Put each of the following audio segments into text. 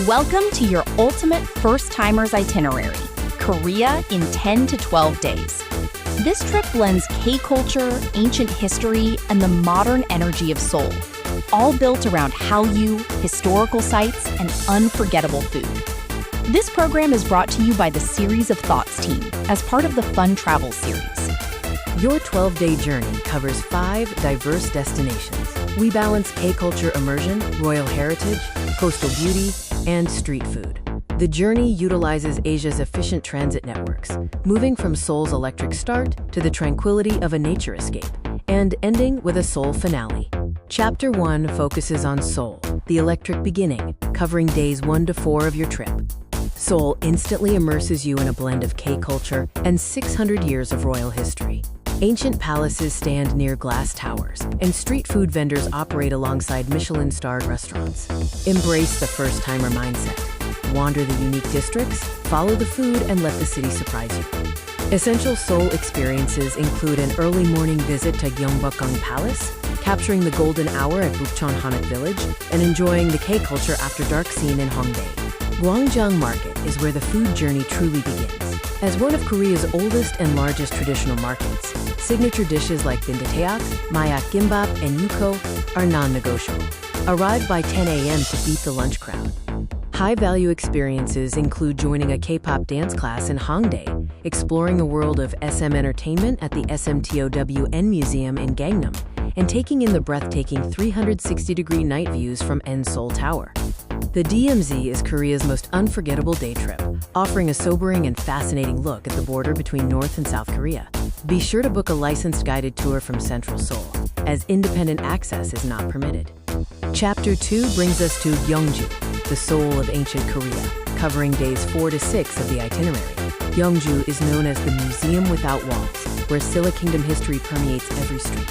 Welcome to your ultimate first-timers itinerary, Korea in 10 to 12 days. This trip blends K-culture, ancient history, and the modern energy of Seoul, all built around Hallyu, historical sites, and unforgettable food. This program is brought to you by the Series of Thoughts team as part of the Fun Travel series. Your 12-day journey covers 5 diverse destinations. We balance K-culture immersion, royal heritage, coastal beauty, and street food. The journey utilizes Asia's efficient transit networks, moving from Seoul's electric start to the tranquility of a nature escape, and ending with a Seoul finale. Chapter 1 focuses on Seoul, the electric beginning, covering days 1 to 4 of your trip. Seoul instantly immerses you in a blend of K-culture and 600 years of royal history. Ancient palaces stand near glass towers, and street food vendors operate alongside Michelin-starred restaurants. Embrace the first-timer mindset. Wander the unique districts, follow the food, and let the city surprise you. Essential Seoul experiences include an early morning visit to Gyeongbokgung Palace, capturing the golden hour at Busan Hanok Village, and enjoying the K-culture after dark scene in Hongdae. Gyeongju Market is where the food journey truly begins. As one of Korea's oldest and largest traditional markets, signature dishes like Bibimbap, Bibimbap, and yuko are non-negotiable. Arrive by 10 a.m. to beat the lunch crowd. High-value experiences include joining a K-pop dance class in Hongdae, exploring the world of SM entertainment at the SMTOWN Museum in Gangnam, and taking in the breathtaking 360-degree night views from Seoul Tower. The DMZ is Korea's most unforgettable day trip, offering a sobering and fascinating look at the border between North and South Korea. Be sure to book a licensed guided tour from Central Seoul, as independent access is not permitted. Chapter 2 brings us to Gyeongju, the soul of ancient Korea, covering days 4 to 6 of the itinerary. Gyeongju is known as the Museum Without Walls, where Silla Kingdom history permeates every street.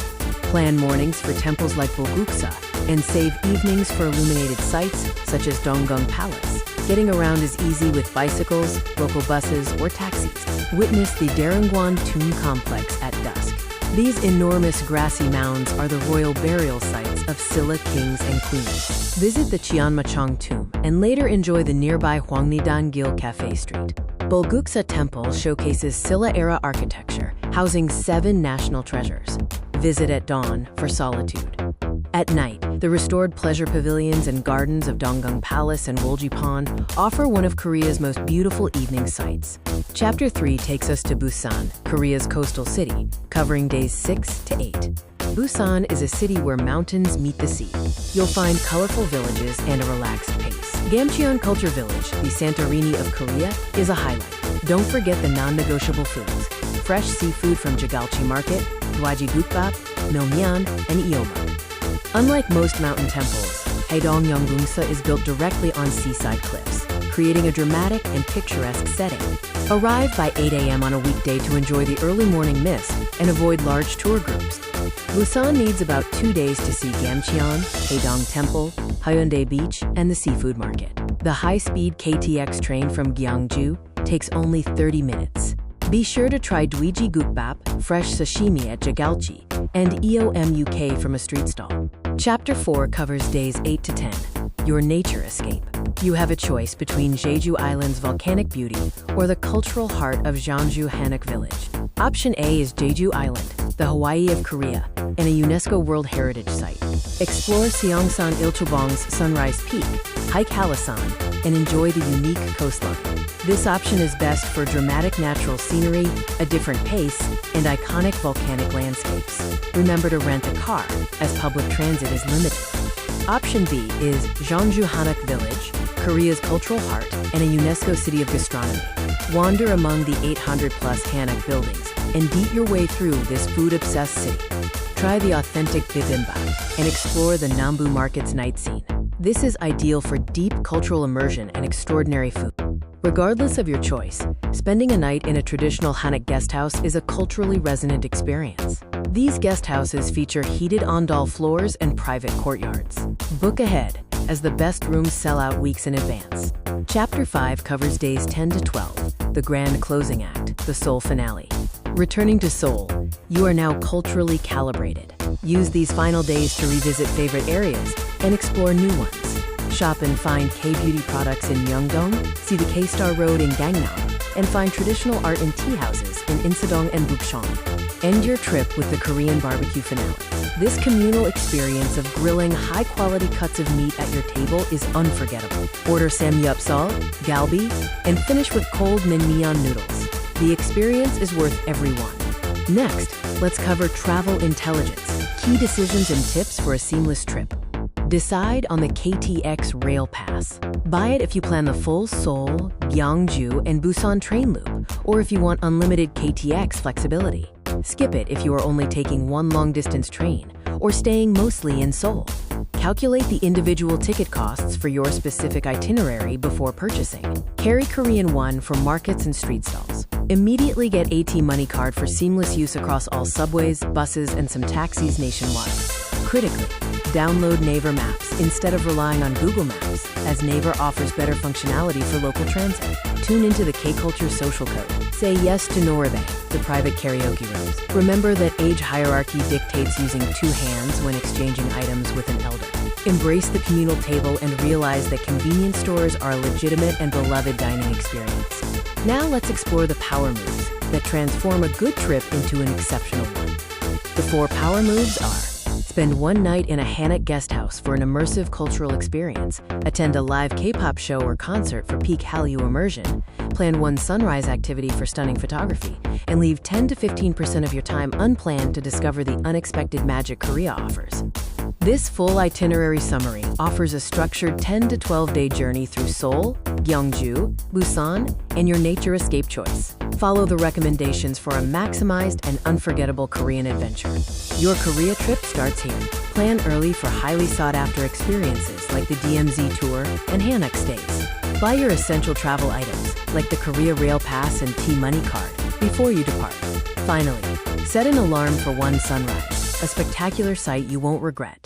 Plan mornings for temples like Bulguksa, and save evenings for illuminated sites such as Gyeongbokgung Palace. Getting around is easy with bicycles, local buses, or taxis. Witness the Daereungwan Tomb Complex at dusk. These enormous grassy mounds are the royal burial sites of Silla kings and queens. Visit the Cheonmachong Tomb and later enjoy the nearby Hwangnidan-gil Cafe Street. Bulguksa Temple showcases Silla-era architecture, housing 7 national treasures. Visit at dawn for solitude. At night, the restored pleasure pavilions and gardens of Gyeongbokgung Palace and Woljipan offer one of Korea's most beautiful evening sights. Chapter 3 takes us to Busan, Korea's coastal city, covering days 6 to 8. Busan is a city where mountains meet the sea. You'll find colorful villages and a relaxed pace. Gamcheon Culture Village, the Santorini of Korea, is a highlight. Don't forget the non-negotiable foods. Fresh seafood from Jagalchi Market, Bibimbap, Nomyeon, and Eomak. Unlike most mountain temples, Haedong Yeonggungsa is built directly on seaside cliffs, creating a dramatic and picturesque setting. Arrive by 8 a.m. on a weekday to enjoy the early morning mist and avoid large tour groups. Busan needs about 2 days to see Gamcheon, Haedong Temple, Haeundae Beach, and the seafood market. The high-speed KTX train from Gyeongju takes only 30 minutes. Be sure to try Bibimbap, fresh sashimi at Jagalchi, and EOMUK from a street stall. Chapter 4 covers days 8 to 10, your nature escape. You have a choice between Jeju Island's volcanic beauty or the cultural heart of Gyeongju Hanok Village. Option A is Jeju Island, the Hawaii of Korea, and a UNESCO World Heritage Site. Explore Seongsan Ilchulbong's Sunrise Peak, hike Hallasan, and enjoy the unique coastline. This option is best for dramatic natural scenery, a different pace, and iconic volcanic landscapes. Remember to rent a car, as public transit is limited. Option B is Gyeongju Hanok Village, Korea's cultural heart and a UNESCO city of gastronomy. Wander among the 800-plus Hanok buildings and beat your way through this food-obsessed city. Try the authentic bibimbap and explore the Nambu Market's night scene. This is ideal for deep cultural immersion and extraordinary food. Regardless of your choice, spending a night in a traditional Hanok guesthouse is a culturally resonant experience. These guesthouses feature heated ondol floors and private courtyards. Book ahead, as the best rooms sell out weeks in advance. Chapter 5 covers days 10 to 12, the grand closing act, the Seoul finale. Returning to Seoul, you are now culturally calibrated. Use these final days to revisit favorite areas and explore new ones. Shop and find K-beauty products in Myeongdong, see the K-Star Road in Gangnam, and find traditional art and tea houses in Insadong and Busan. End your trip with the Korean barbecue finale. This communal experience of grilling high-quality cuts of meat at your table is unforgettable. Order samgyeopsal, galbi, and finish with cold naengmyeon noodles. The experience is worth every one. Next, let's cover travel intelligence, key decisions and tips for a seamless trip. Decide on the KTX Rail Pass. Buy it if you plan the full Seoul, Gyeongju, and Busan train loop, or if you want unlimited KTX flexibility. Skip it if you are only taking one long-distance train, or staying mostly in Seoul. Calculate the individual ticket costs for your specific itinerary before purchasing. Carry Korean won for markets and street stalls. Immediately get AT Money Card for seamless use across all subways, buses, and some taxis nationwide. Critically, download Naver Maps instead of relying on Google Maps, as Naver offers better functionality for local transit. Tune into the K-Culture social code. Say yes to Norebe, the private karaoke rooms. Remember that age hierarchy dictates using two hands when exchanging items with an elder. Embrace the communal table and realize that convenience stores are a legitimate and beloved dining experience. Now let's explore the power moves that transform a good trip into an exceptional one. The 4 power moves are: spend one night in a hanok guest house for an immersive cultural experience, attend a live K-pop show or concert for peak Hallyu immersion, plan one sunrise activity for stunning photography, and leave 10 to 15% of your time unplanned to discover the unexpected magic Korea offers. This full itinerary summary offers a structured 10 to 12-day journey through Seoul, Gyeongju, Busan, and your nature escape choice. Follow the recommendations for a maximized and unforgettable Korean adventure. Your Korea trip starts here. Plan early for highly sought-after experiences like the DMZ tour and hanok stays. Buy your essential travel items like the Korea Rail Pass and T-Money Card before you depart. Finally, set an alarm for one sunrise, a spectacular sight you won't regret.